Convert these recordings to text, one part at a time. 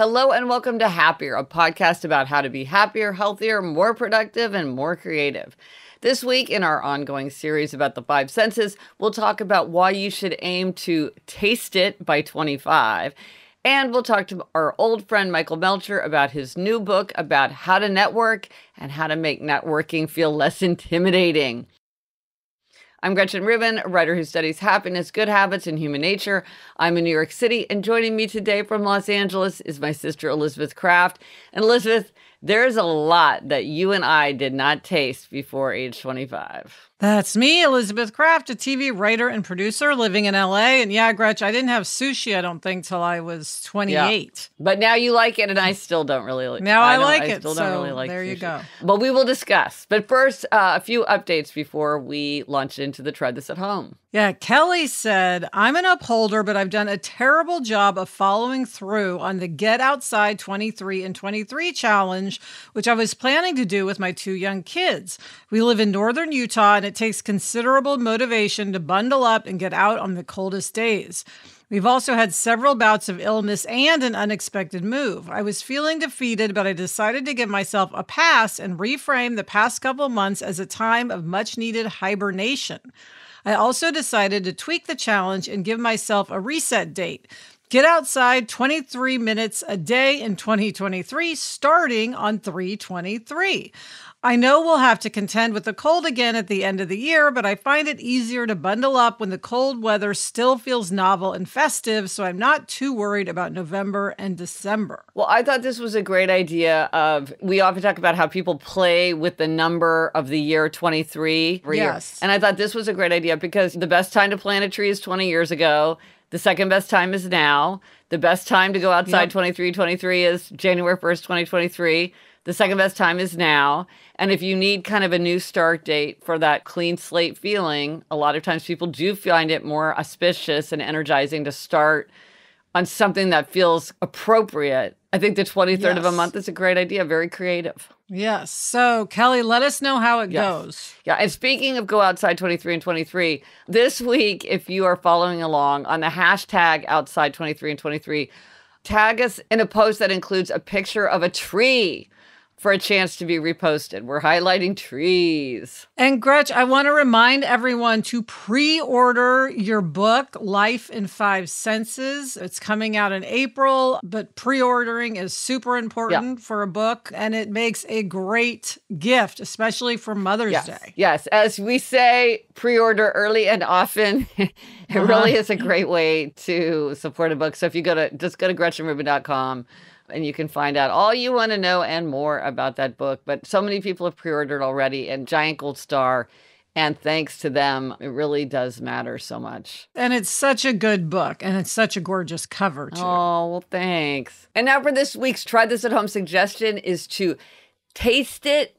Hello and welcome to Happier, a podcast about how to be happier, healthier, more productive, and more creative. This week in our ongoing series about the five senses, we'll talk about why you should aim to taste it by 25. And we'll talk to our old friend Michael Melcher about his new book about how to network and how to make networking feel less intimidating. I'm Gretchen Rubin, a writer who studies happiness, good habits, and human nature. I'm in New York City, and joining me today from Los Angeles is my sister Elizabeth Kraft. And Elizabeth, there's a lot that you and I did not taste before age 25. That's me, Elizabeth Kraft, a TV writer and producer living in LA. And yeah, Gretch, I didn't have sushi, I don't think, till I was 28. Yeah. But now you like it, and I still don't really like it. Now I like it. I still don't really like there sushi. you go. But we will discuss. But first, a few updates before we launch into the Try This at Home. Yeah, Kelly said, I'm an upholder, but I've done a terrible job of following through on the Get Outside 23 and 23 challenge, which I was planning to do with my two young kids. We live in northern Utah, and it takes considerable motivation to bundle up and get out on the coldest days. We've also had several bouts of illness and an unexpected move. I was feeling defeated, but I decided to give myself a pass and reframe the past couple months as a time of much-needed hibernation. I also decided to tweak the challenge and give myself a reset date. Get outside 23 minutes a day in 2023, starting on 3/23. I know we'll have to contend with the cold again at the end of the year, but I find it easier to bundle up when the cold weather still feels novel and festive, so I'm not too worried about November and December. Well, I thought this was a great idea we often talk about how people play with the number of the year 23. Yes. And I thought this was a great idea because the best time to plant a tree is 20 years ago. The second best time is now. The best time to go outside 23 is January 1st, 2023. The second best time is now. And if you need kind of a new start date for that clean slate feeling, a lot of times people do find it more auspicious and energizing to start on something that feels appropriate. I think the 23rd of a month is a great idea, very creative. Yes. So, Kelly, let us know how it goes. Yeah. And speaking of go outside 23 and 23, this week, if you are following along on the hashtag outside 23 and 23, tag us in a post that includes a picture of a tree for a chance to be reposted. We're highlighting trees. And Gretch, I want to remind everyone to pre-order your book, Life in Five Senses. It's coming out in April, but pre-ordering is super important for a book, and it makes a great gift, especially for Mother's Day. Yes, as we say, pre-order early and often. It really is a great way to support a book. So if you just go to GretchenRubin.com, and you can find out all you want to know and more about that book. But so many people have pre-ordered already, and giant gold star. And thanks to them, it really does matter so much. And it's such a good book, and it's such a gorgeous cover, too. Oh, well, thanks. And now for this week's Try This at Home suggestion is to taste it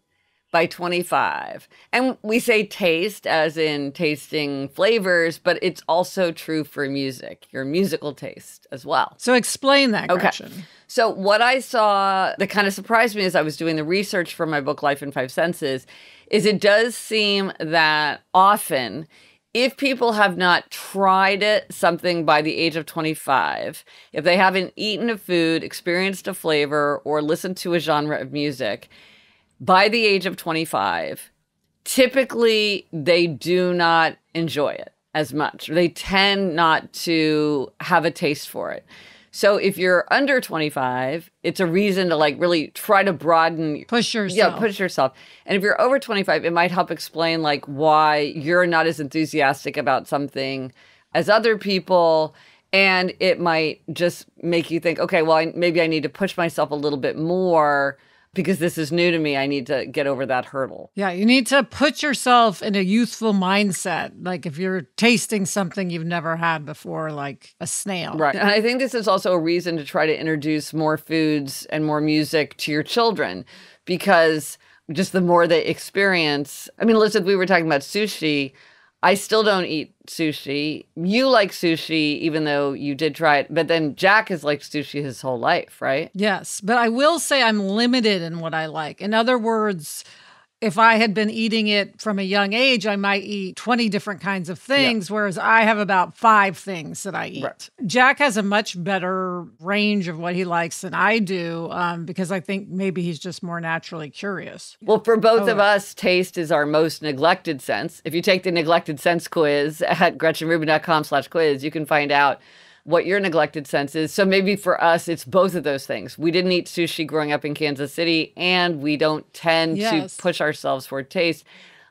by 25. And we say taste as in tasting flavors, but it's also true for music, your musical taste as well. So explain that, Gretchen. Okay. So what I saw that kind of surprised me as I was doing the research for my book, Life in Five Senses, is it does seem that often if people have not tried something by the age of 25, if they haven't eaten a food, experienced a flavor, or listened to a genre of music, by the age of 25, typically they do not enjoy it as much. They tend not to have a taste for it. So if you're under 25, it's a reason to really try to broaden. Push yourself. Yeah, push yourself. And if you're over 25, it might help explain why you're not as enthusiastic about something as other people. And it might just make you think, okay, well, maybe I need to push myself a little bit more because this is new to me. I need to get over that hurdle. Yeah, you need to put yourself in a youthful mindset. Like if you're tasting something you've never had before, like a snail. Right. And I think this is also a reason to try to introduce more foods and more music to your children, because just the more they experience. I mean, Elizabeth, we were talking about sushi. I still don't eat sushi. You like sushi, even though you did try it. But then Jack has liked sushi his whole life, right? Yes. But I will say I'm limited in what I like. In other words, if I had been eating it from a young age, I might eat 20 different kinds of things, whereas I have about 5 things that I eat. Right. Jack has a much better range of what he likes than I do, because I think maybe he's just more naturally curious. Well, for both of us, taste is our most neglected sense. If you take the neglected sense quiz at GretchenRubin.com/quiz, you can find out what your neglected sense is. So maybe for us, it's both of those things. We didn't eat sushi growing up in Kansas City, and we don't tend to push ourselves for taste.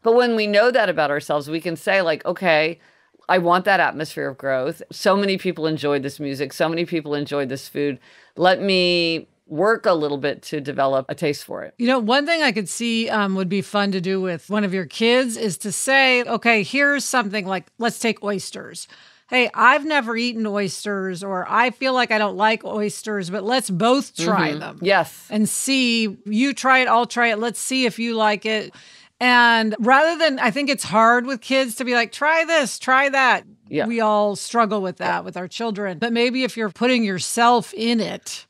But when we know that about ourselves, we can say like, okay, I want that atmosphere of growth. So many people enjoyed this music. So many people enjoyed this food. Let me work a little bit to develop a taste for it. You know, one thing I could see would be fun to do with one of your kids is to say, okay, here's something like, let's take oysters. Hey, I've never eaten oysters, or I feel like I don't like oysters, but let's both try them. Yes. And see, you try it, I'll try it. Let's see if you like it. And rather than, I think it's hard with kids to be like, try this, try that. Yeah. We all struggle with that with our children. But maybe if you're putting yourself in it,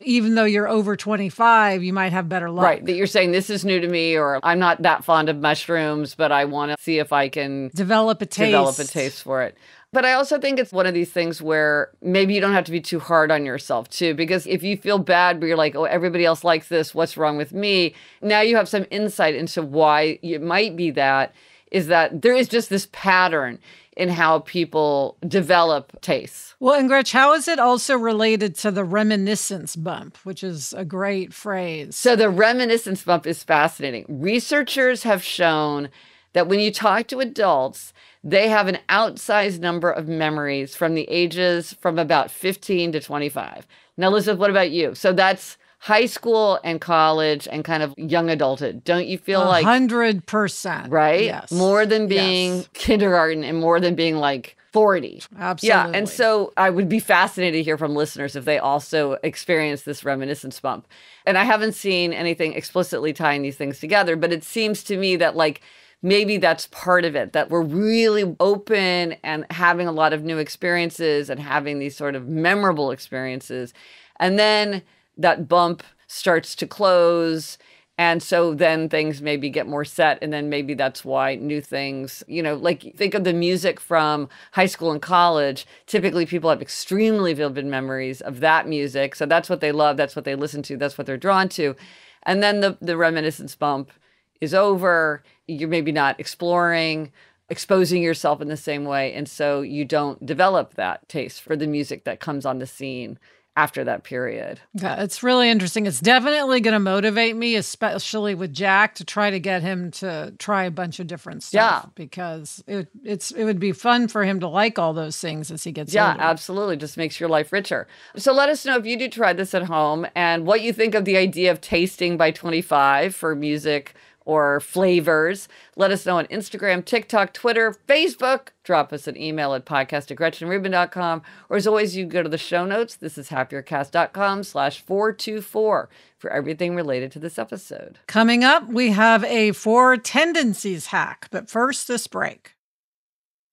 even though you're over 25, you might have better luck. Right. That you're saying, this is new to me, or I'm not that fond of mushrooms, but I want to see if I can develop a taste for it. But I also think it's one of these things where maybe you don't have to be too hard on yourself too, because if you feel bad, but you're like, oh, everybody else likes this, what's wrong with me? Now you have some insight into why it might be that, is that there is just this pattern in how people develop tastes. Well, and Gretch, how is it also related to the reminiscence bump, which is a great phrase? So the reminiscence bump is fascinating. Researchers have shown that when you talk to adults, they have an outsized number of memories from the ages from about 15 to 25. Now, Elizabeth, what about you? So that's high school and college and kind of young adulthood. Don't you feel like 100%? Right? Yes. More than being kindergarten and more than being like 40. Absolutely. Yeah. And so I would be fascinated to hear from listeners if they also experience this reminiscence bump. And I haven't seen anything explicitly tying these things together, but it seems to me that like maybe that's part of it, that we're really open and having a lot of new experiences and having these sort of memorable experiences. And then that bump starts to close. And so then things maybe get more set. And then maybe that's why new things, you know, like think of the music from high school and college. Typically people have extremely vivid memories of that music. So that's what they love. That's what they listen to. That's what they're drawn to. And then the reminiscence bump is over. You're maybe not exposing yourself in the same way. And so you don't develop that taste for the music that comes on the scene after that period. Yeah, it's really interesting. It's definitely going to motivate me, especially with Jack, to try to get him to try a bunch of different stuff, because it would be fun for him to like all those things as he gets older. Yeah, absolutely. Just makes your life richer. So let us know if you do try this at home and what you think of the idea of tasting by 25 for music or flavors. Let us know on Instagram, TikTok, Twitter, Facebook. Drop us an email at podcast@GretchenRubin.com. Or as always, you go to the show notes. This is happiercast.com/424 for everything related to this episode. Coming up, we have a Four Tendencies hack. But first, this break.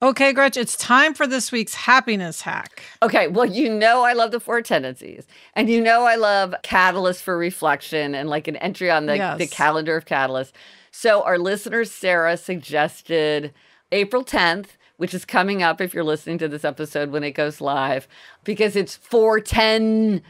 Okay, Gretch, it's time for this week's happiness hack. Okay, well, you know I love the Four Tendencies. And you know I love Catalyst for reflection and like an entry on the calendar of Catalyst. So our listener, Sarah, suggested April 10th, which is coming up if you're listening to this episode when it goes live, because it's Four Tendencies.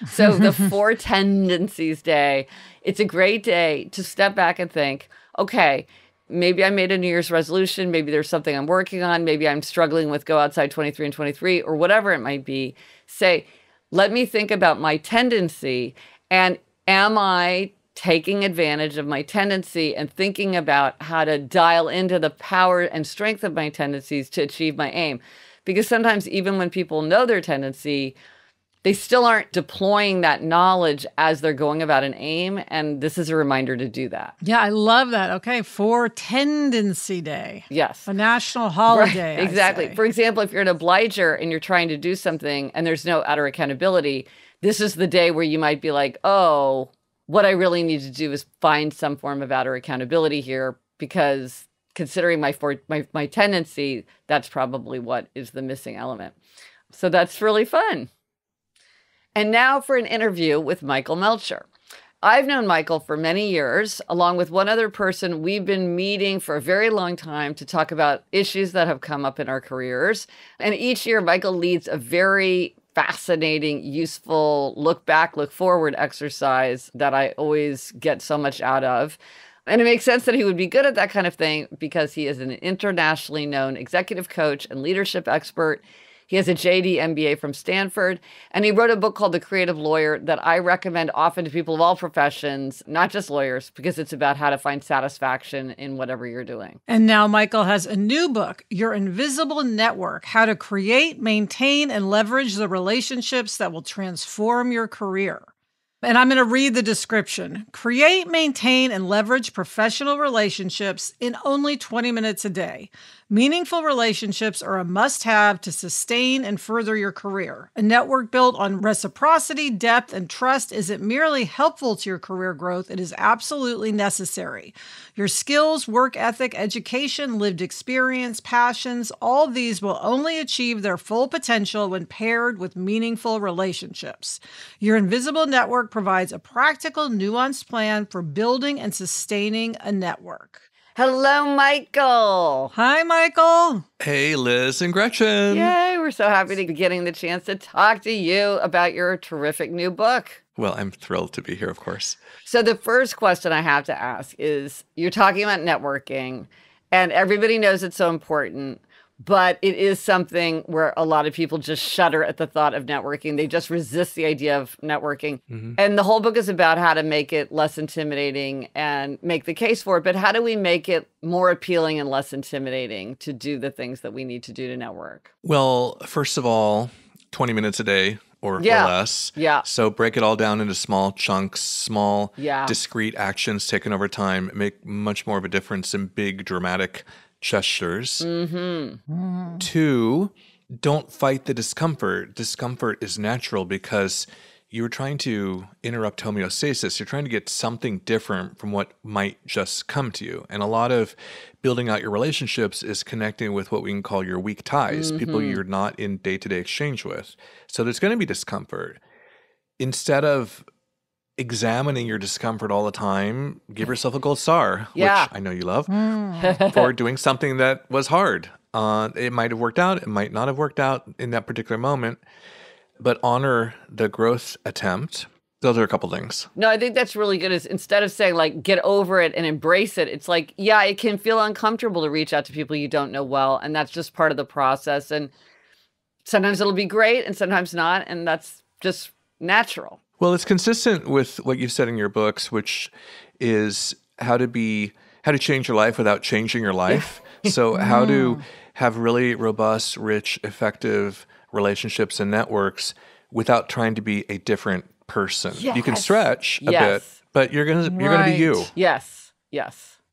So the Four Tendencies Day, it's a great day to step back and think, okay, maybe I made a New Year's resolution. Maybe there's something I'm working on. Maybe I'm struggling with Go Outside 23 and 23 or whatever it might be. Say, let me think about my tendency. And am I taking advantage of my tendency and thinking about how to dial into the power and strength of my tendencies to achieve my aim? Because sometimes even when people know their tendency, they still aren't deploying that knowledge as they're going about an aim. And this is a reminder to do that. Yeah, I love that. Okay, Four Tendency Day. Yes. A national holiday. Right, exactly. For example, if you're an obliger and you're trying to do something and there's no outer accountability, this is the day where you might be like, oh, what I really need to do is find some form of outer accountability here, because considering my tendency, that's probably what is the missing element. So that's really fun. And now for an interview with Michael Melcher. I've known Michael for many years. Along with one other person, we've been meeting for a very long time to talk about issues that have come up in our careers. And each year, Michael leads a very fascinating, useful look back, look forward exercise that I always get so much out of. And it makes sense that he would be good at that kind of thing because he is an internationally known executive coach and leadership expert. He has a JD MBA from Stanford, and he wrote a book called The Creative Lawyer that I recommend often to people of all professions, not just lawyers, because it's about how to find satisfaction in whatever you're doing. And now Michael has a new book, Your Invisible Network, How to Create, Maintain, and Leverage the Relationships That Will Transform Your Career. And I'm going to read the description. Create, maintain, and leverage professional relationships in only 20 minutes a day. Meaningful relationships are a must-have to sustain and further your career. A network built on reciprocity, depth, and trust isn't merely helpful to your career growth, it is absolutely necessary. Your skills, work ethic, education, lived experience, passions, all of these will only achieve their full potential when paired with meaningful relationships. Your Invisible Network provides a practical, nuanced plan for building and sustaining a network. Hello, Michael. Hi, Michael. Hey, Liz and Gretchen. Yay, we're so happy to be getting the chance to talk to you about your terrific new book. Well, I'm thrilled to be here, of course. So the first question I have to ask is, you're talking about networking, and everybody knows it's so important, but it is something where a lot of people just shudder at the thought of networking. They just resist the idea of networking. Mm-hmm. And the whole book is about how to make it less intimidating and make the case for it. But how do we make it more appealing and less intimidating to do the things that we need to do to network? Well, first of all, 20 minutes a day or less. Yeah. So break it all down into small chunks, small, discrete actions taken over time, make much more of a difference than big, dramatic gestures. Mm-hmm. 2, don't fight the discomfort. Discomfort is natural because you're trying to interrupt homeostasis. You're trying to get something different from what might just come to you. And a lot of building out your relationships is connecting with what we can call your weak ties, people you're not in day-to-day exchange with. So there's going to be discomfort. Instead of examining your discomfort all the time, give yourself a gold star, which I know you love, for doing something that was hard. It might have worked out. It might not have worked out in that particular moment, but honor the growth attempt. Those are a couple things. No, I think that's really good. Is instead of saying like, get over it and embrace it, it's like, yeah, it can feel uncomfortable to reach out to people you don't know well. And that's just part of the process. And sometimes it'll be great and sometimes not. And that's just natural. Well, it's consistent with what you've said in your books, which is how to change your life without changing your life. So how to have really robust, rich, effective relationships and networks without trying to be a different person. Yes. You can stretch a bit, but you're gonna be you. Yes.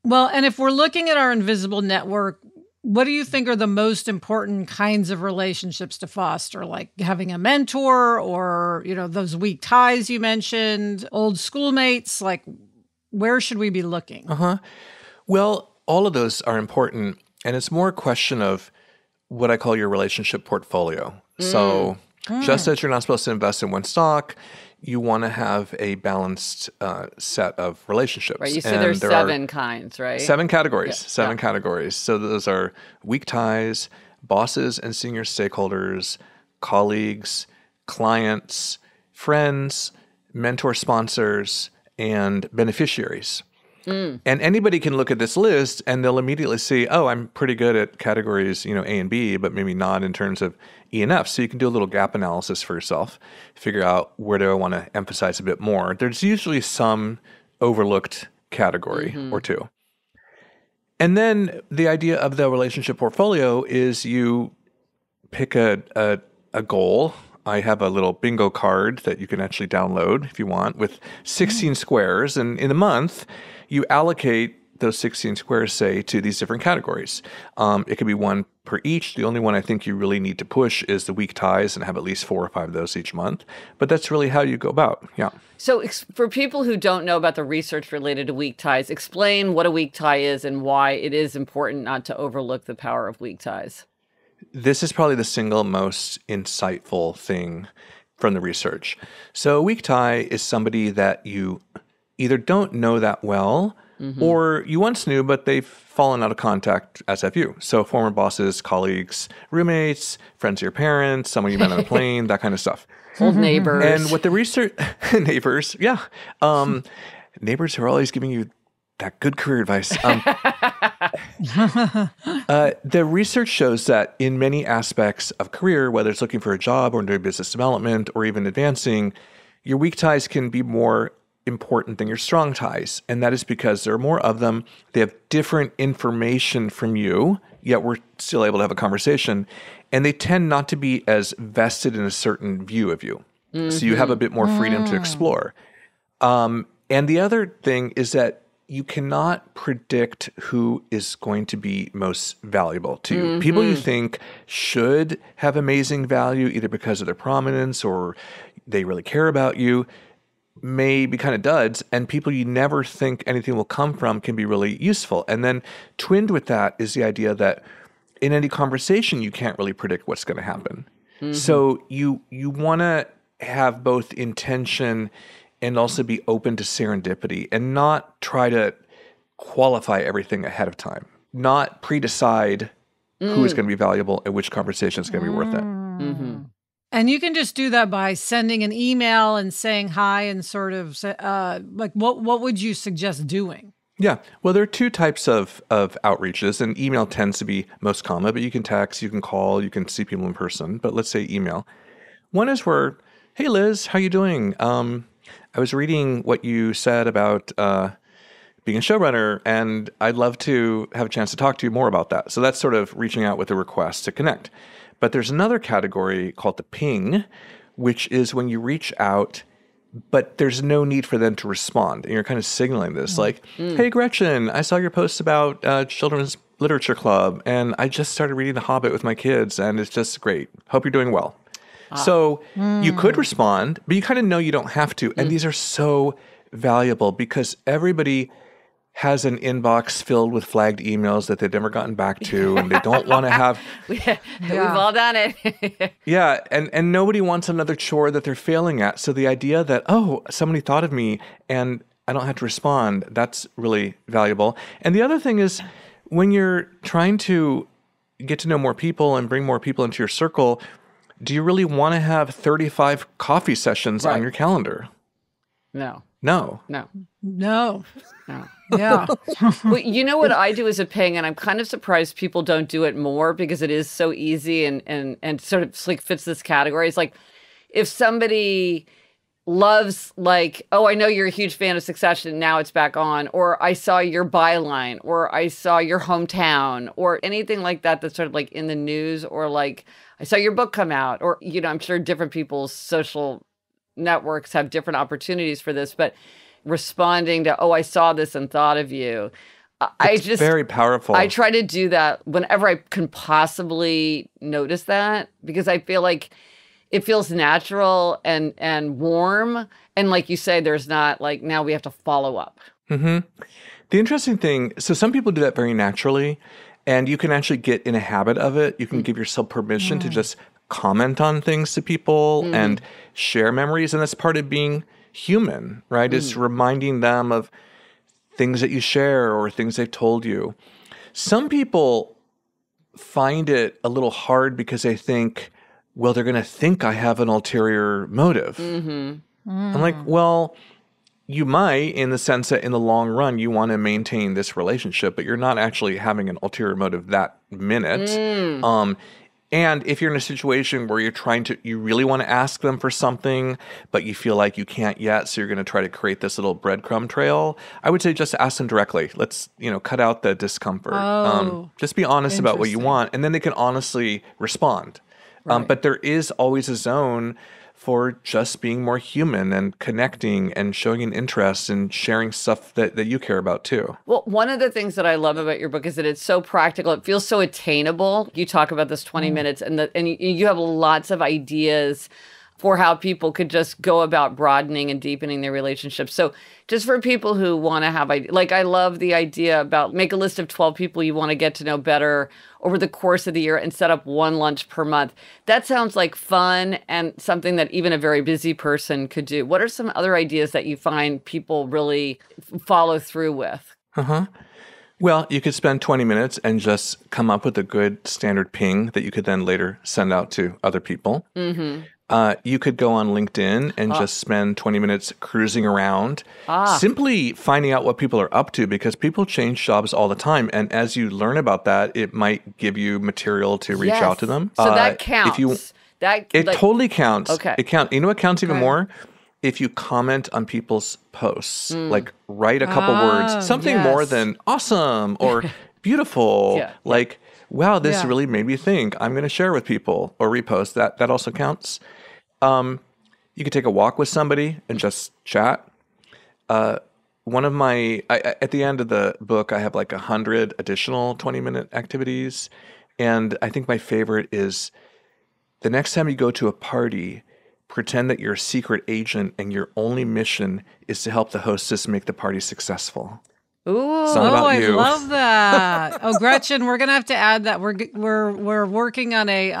Well, and if we're looking at our invisible network, what do you think are the most important kinds of relationships to foster? Like having a mentor or, those weak ties you mentioned, old schoolmates, like where should we be looking? Well, all of those are important. And it's more a question of what I call your relationship portfolio. So just as you're not supposed to invest in one stock, you want to have a balanced set of relationships. Right. You said there's 7 kinds, right? 7 categories. Yeah. 7 categories. So those are weak ties, bosses and senior stakeholders, colleagues, clients, friends, mentor sponsors, and beneficiaries. And anybody can look at this list and they'll immediately see, oh, I'm pretty good at categories, A and B, but maybe not in terms of E and F. So you can do a little gap analysis for yourself, figure out where do I want to emphasize a bit more. There's usually some overlooked category or two. And then the idea of the relationship portfolio is you pick a goal. I have a little bingo card that you can actually download if you want with 16 squares. And in a month, you allocate those 16 squares, say, to these different categories. It could be one per each. The only one I think you really need to push is the weak ties and have at least 4 or 5 of those each month. But that's really how you go about. Yeah. So for people who don't know about the research related to weak ties, explain what a weak tie is and why it is important not to overlook the power of weak ties. This is probably the single most insightful thing from the research. So a weak tie is somebody that you either don't know that well, or you once knew, but they've fallen out of contact, as have you. So former bosses, colleagues, roommates, friends of your parents, someone you met on a plane, that kind of stuff. Old neighbors. And what the research, neighbors, yeah. Neighbors who are always giving you that good career advice. The research shows that in many aspects of career, whether it's looking for a job or doing business development or even advancing, your weak ties can be more important than your strong ties. And that is because there are more of them. They have different information from you, yet we're still able to have a conversation. And they tend not to be as vested in a certain view of you. So you have a bit more freedom to explore. And the other thing is that you cannot predict who is going to be most valuable to you. People you think should have amazing value, either because of their prominence or they really care about you, may be kind of duds, and people you never think anything will come from can be really useful. And then twinned with that is the idea that in any conversation, you can't really predict what's going to happen. So you want to have both intention and also be open to serendipity and not try to qualify everything ahead of time, not pre-decide who is going to be valuable and which conversation is going to be worth it. And you can just do that by sending an email and saying hi and sort of like, what would you suggest doing? Yeah. Well, there are two types of outreaches, and email tends to be most common, but you can text, you can call, you can see people in person, but let's say email. One is where, hey, Liz, how you doing? I was reading what you said about being a showrunner, and I'd love to have a chance to talk to you more about that. So that's sort of reaching out with a request to connect. But there's another category called the ping, which is when you reach out, but there's no need for them to respond. And you're kind of signaling this like, hey, Gretchen, I saw your post about Children's Literature Club, and I just started reading The Hobbit with my kids, and it's just great. Hope you're doing well. So you could respond, but you kind of know you don't have to. And these are so valuable because everybody has an inbox filled with flagged emails that they've never gotten back to, and they don't want to have... We've all done it. Yeah, and nobody wants another chore that they're failing at. So the idea that, oh, somebody thought of me and I don't have to respond, that's really valuable. And the other thing is, when you're trying to get to know more people and bring more people into your circle, do you really want to have 35 coffee sessions on your calendar? No. Yeah. Well, you know what I do as a ping, and I'm kind of surprised people don't do it more because it is so easy and sort of like fits this category. It's like if somebody loves like, oh, I know you're a huge fan of Succession, now it's back on, or I saw your byline, or I saw your hometown, or anything like that that's sort of like in the news, or like I saw your book come out, or, you know, I'm sure different people's social networks have different opportunities for this, but responding to, oh, I saw this and thought of you. It's very powerful. I try to do that whenever I can possibly notice that, because I feel like it feels natural and warm. And like you say, there's not like, now we have to follow up. The interesting thing, so some people do that very naturally, and you can actually get in a habit of it. You can give yourself permission to just comment on things to people and share memories. And that's part of being human, right? It's reminding them of things that you share or things they've told you. Some people find it a little hard because they think, well, they're going to think I have an ulterior motive. I'm like, well, you might, in the sense that in the long run, you want to maintain this relationship, but you're not actually having an ulterior motive that minute. And if you're in a situation where you really want to ask them for something, but you feel like you can't yet, so you're going to try to create this little breadcrumb trail, I would say just ask them directly. Let's, cut out the discomfort. Just be honest about what you want, and then they can honestly respond. But there is always a zone for just being more human and connecting and showing an interest and sharing stuff that you care about too. Well, one of the things that I love about your book is that it's so practical. It feels so attainable. You talk about this 20 minutes and you have lots of ideas for how people could just go about broadening and deepening their relationships. So just for people who want to have, like, I love the idea about make a list of 12 people you want to get to know better over the course of the year and set up one lunch per month. That sounds like fun and something that even a very busy person could do. What are some other ideas that you find people really follow through with? Well, you could spend 20 minutes and just come up with a good standard ping that you could then later send out to other people. You could go on LinkedIn and just spend 20 minutes cruising around, simply finding out what people are up to, because people change jobs all the time. And as you learn about that, it might give you material to reach out to them. So that counts. It totally counts. Okay. It counts. You know what counts even more? If you comment on people's posts, like write a couple words, something more than awesome or beautiful, like, wow, this really made me think. I'm going to share with people or repost. That also counts. You could take a walk with somebody and just chat. One of my, at the end of the book, I have like 100 additional 20-minute activities. And I think my favorite is the next time you go to a party, pretend that you're a secret agent and your only mission is to help the hostess make the party successful. Ooh, I love that. Oh, Gretchen, we're gonna have to add that. We're working on a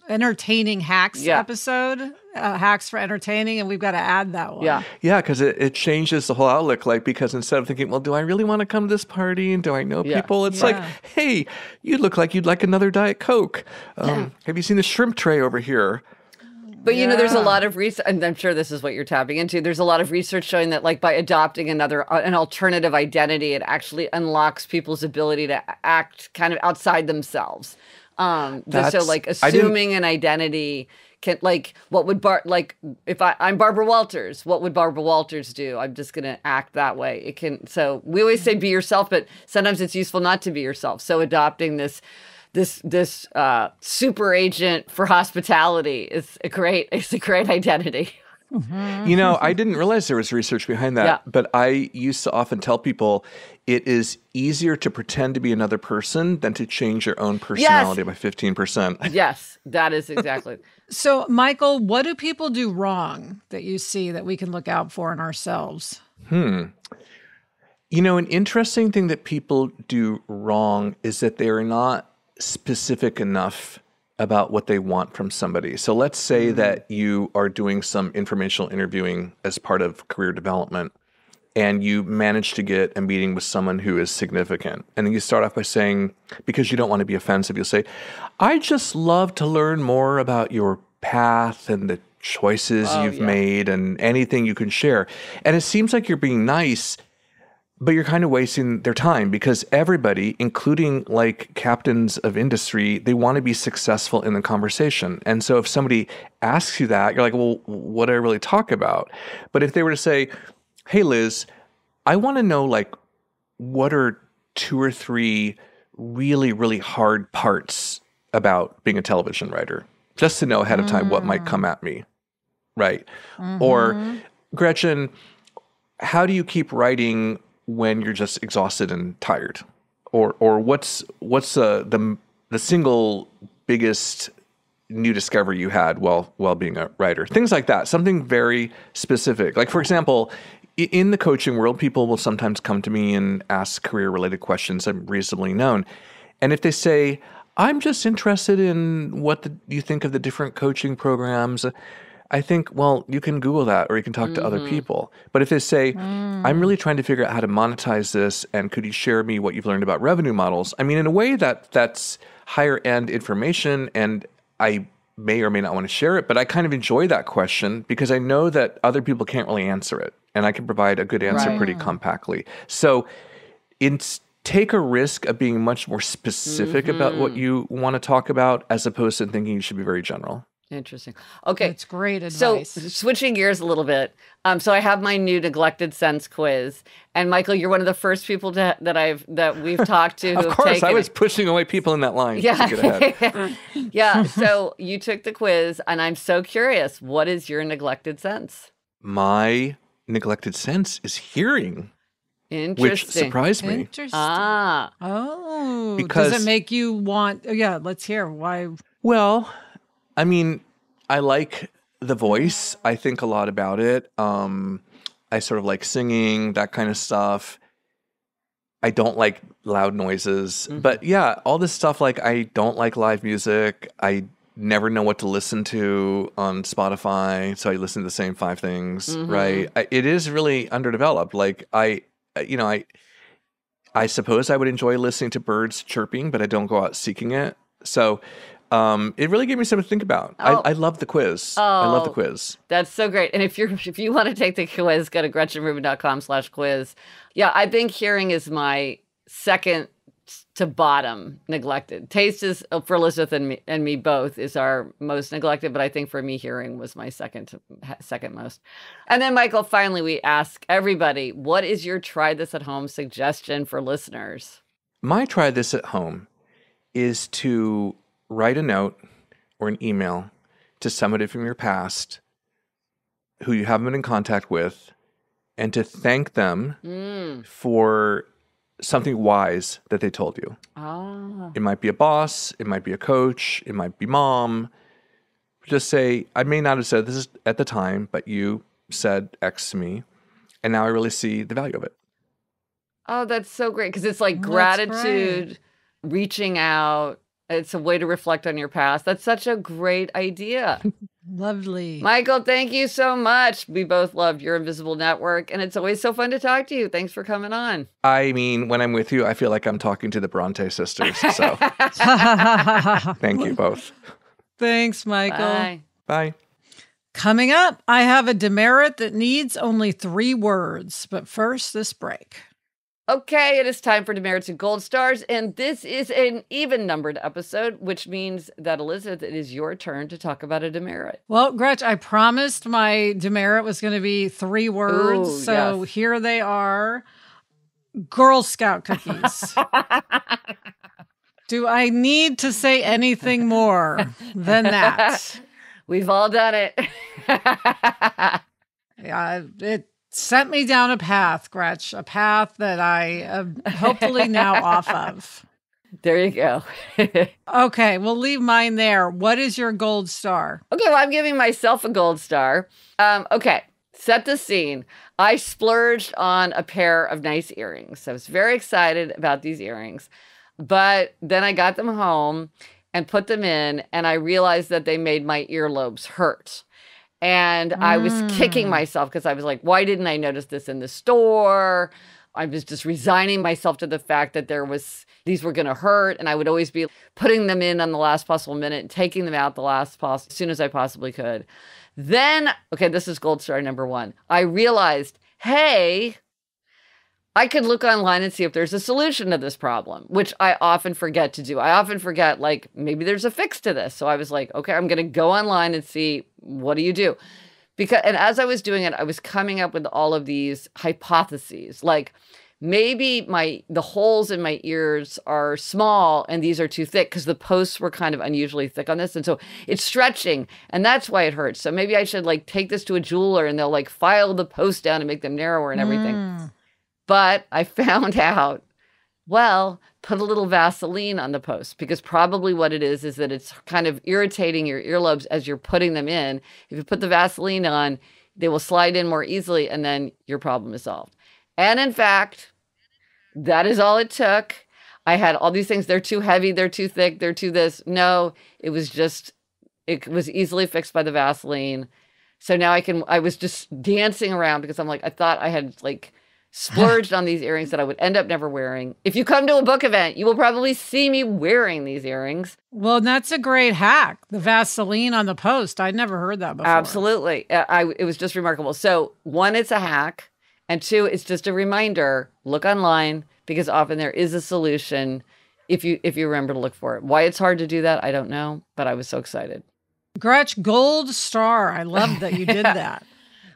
entertaining hacks episode, hacks for entertaining, and we've got to add that one. Yeah, because it changes the whole outlook. Like, because instead of thinking, well, do I really want to come to this party and do I know people? It's like, hey, you look like you'd like another Diet Coke. Have you seen the shrimp tray over here? But, you know, there's a lot of research, and I'm sure this is what you're tapping into. There's a lot of research showing that, like, by adopting an alternative identity, it actually unlocks people's ability to act kind of outside themselves. So, like, assuming an identity can, like, what would if I'm Barbara Walters, what would Barbara Walters do? I'm just going to act that way. It can, so we always say be yourself, but sometimes it's useful not to be yourself. So adopting this super agent for hospitality is a great identity. You know, I didn't realize there was research behind that, but I used to often tell people it is easier to pretend to be another person than to change your own personality by 15%. Yes, that is exactly. So, Michael, what do people do wrong that you see that we can look out for in ourselves? You know, an interesting thing that people do wrong is that they are not specific enough about what they want from somebody. So let's say that you are doing some informational interviewing as part of career development and you manage to get a meeting with someone who is significant. And then you start off by saying, because you don't want to be offensive, you'll say, I just love to learn more about your path and the choices you've made and anything you can share. And it seems like you're being nice, but you're kind of wasting their time, because everybody, including like captains of industry, they want to be successful in the conversation. And so if somebody asks you that, you're like, well, what do I really talk about? But if they were to say, hey, Liz, I want to know, like, what are 2 or 3 really, really hard parts about being a television writer, just to know ahead of time what might come at me, right? Or, Gretchen, how do you keep writing when you're just exhausted and tired? Or what's the single biggest new discovery you had while being a writer? Things like that. Something very specific. Like, for example, in the coaching world, people will sometimes come to me and ask career-related questions. I'm reasonably known. And if they say, I'm just interested in what you think of the different coaching programs, I think, well, you can Google that or you can talk to other people. But if they say, I'm really trying to figure out how to monetize this, and could you share me what you've learned about revenue models? I mean, in a way that's higher end information, and I may or may not want to share it, but I kind of enjoy that question because I know that other people can't really answer it, and I can provide a good answer pretty compactly. So take a risk of being much more specific about what you want to talk about, as opposed to thinking you should be very general. Interesting. Okay. That's great advice. So switching gears a little bit. So I have my new neglected sense quiz, and Michael, you're one of the first people that we've talked to. Of course, I was pushing away people in that line. Yeah. So you took the quiz, and I'm so curious. What is your neglected sense? My neglected sense is hearing. Interesting. Which surprised me. Interesting. Because does it make you want? Yeah, let's hear why. Well, I mean, I like the voice. I think a lot about it. I sort of like singing, that kind of stuff. I don't like loud noises. But yeah, all this stuff, like I don't like live music. I never know what to listen to on Spotify, so I listen to the same 5 things, right? It is really underdeveloped. Like I suppose I would enjoy listening to birds chirping, but I don't go out seeking it. So it really gave me something to think about. I love the quiz. I love the quiz. That's so great. And if you want to take the quiz, go to GretchenRubin.com/quiz. Yeah, I think hearing is my second to bottom neglected. Taste is, for Elizabeth and me both, is our most neglected, but I think for me, hearing was my second most. And then, Michael, finally, we ask everybody, what is your try this at home suggestion for listeners? My try this at home is to write a note or an email to somebody from your past who you haven't been in contact with, and to thank them for something wise that they told you. It might be a boss, it might be a coach, it might be mom. Just say, I may not have said this at the time, but you said X to me, and now I really see the value of it. Oh, that's so great, because it's like gratitude, reaching out. It's a way to reflect on your past. That's such a great idea. Lovely. Michael, thank you so much. We both loved Your Invisible Network, and it's always so fun to talk to you. Thanks for coming on. I mean, when I'm with you, I feel like I'm talking to the Bronte sisters. So thank you both. Thanks, Michael. Bye. Bye. Coming up, I have a demerit that needs only 3 words. But first, this break. Okay, it is time for Demerits and Gold Stars, and this is an even-numbered episode, which means that, Elizabeth, it is your turn to talk about a demerit. Well, Gretch, I promised my demerit was going to be 3 words, Ooh, so yes. here they are. Girl Scout cookies. Do I need to say anything more than that? We've all done it. Yeah, it sent me down a path, Gretch, a path that I am hopefully now off of. There you go. Okay, we'll leave mine there. What is your gold star? Okay, well, I'm giving myself a gold star. Okay, set the scene. I splurged on a pair of nice earrings. I was very excited about these earrings, but then I got them home and put them in, and I realized that they made my earlobes hurt. And I was kicking myself because I was like, why didn't I notice this in the store? I was just resigning myself to the fact that these were going to hurt. And I would always be putting them in on the last possible minute and taking them out as soon as I possibly could. Then, okay, this is gold star number 1. I realized, hey, I could look online and see if there's a solution to this problem, which I often forget to do. I often forget, like, maybe there's a fix to this. So I was like, okay, I'm going to go online and see, what do you do? And as I was doing it, I was coming up with all of these hypotheses, like maybe the holes in my ears are small and these are too thick because the posts were kind of unusually thick on this. And so it's stretching and that's why it hurts. So maybe I should like take this to a jeweler and they'll like file the posts down and make them narrower and everything. But I found out, well, put a little Vaseline on the post, because probably what it is that it's kind of irritating your earlobes as you're putting them in. If you put the Vaseline on, they will slide in more easily and then your problem is solved. And in fact, that is all it took. I had all these things. They're too heavy. They're too thick. They're too this. No, it was easily fixed by the Vaseline. So now I was just dancing around because I'm like, I thought I had like splurged on these earrings that I would end up never wearing. If you come to a book event, you will probably see me wearing these earrings. Well, that's a great hack. The Vaseline on the post. I'd never heard that before. Absolutely. It was just remarkable. So 1, it's a hack. And 2, it's just a reminder, look online, because often there is a solution if you remember to look for it. Why it's hard to do that, I don't know, but I was so excited. Gretch, gold star. I love that you did that.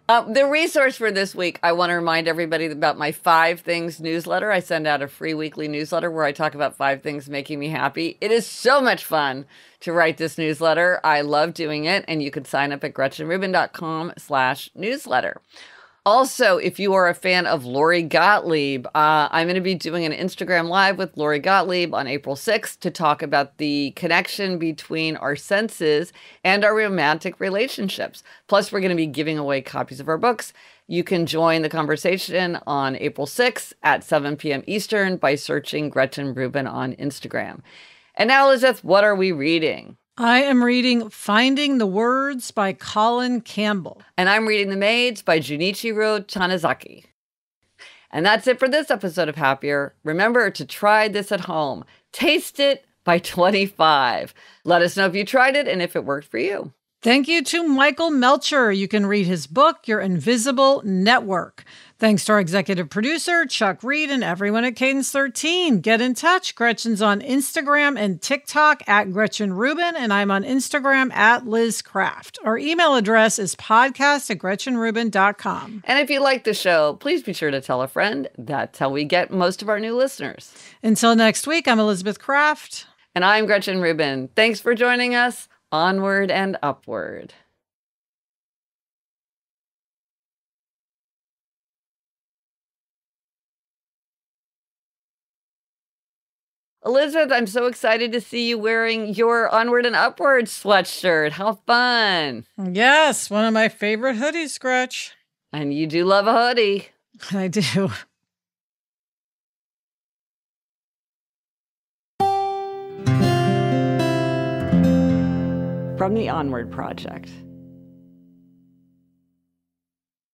The resource for this week, I want to remind everybody about my 5 Things newsletter. I send out a free weekly newsletter where I talk about 5 things making me happy. It is so much fun to write this newsletter. I love doing it, and you can sign up at GretchenRubin.com/newsletter. Also, if you are a fan of Lori Gottlieb, I'm going to be doing an Instagram Live with Lori Gottlieb on April 6th to talk about the connection between our senses and our romantic relationships. Plus, we're going to be giving away copies of our books. You can join the conversation on April 6th at 7 p.m. Eastern by searching Gretchen Rubin on Instagram. And now, Elizabeth, what are we reading? I am reading Finding the Words by Colin Campbell. And I'm reading The Maids by Junichiro Tanizaki. And that's it for this episode of Happier. Remember to try this at home. Taste it by 25. Let us know if you tried it and if it worked for you. Thank you to Michael Melcher. You can read his book, Your Invisible Network. Thanks to our executive producer, Chuck Reed, and everyone at Cadence 13. Get in touch. Gretchen's on Instagram and TikTok at Gretchen Rubin, and I'm on Instagram at Liz Craft. Our email address is podcast@GretchenRubin.com. And if you like the show, please be sure to tell a friend. That's how we get most of our new listeners. Until next week, I'm Elizabeth Craft. And I'm Gretchen Rubin. Thanks for joining us. Onward and upward. Elizabeth, I'm so excited to see you wearing your Onward and Upward sweatshirt. How fun. Yes, one of my favorite hoodies, Gretch. And you do love a hoodie. I do. From the Onward Project.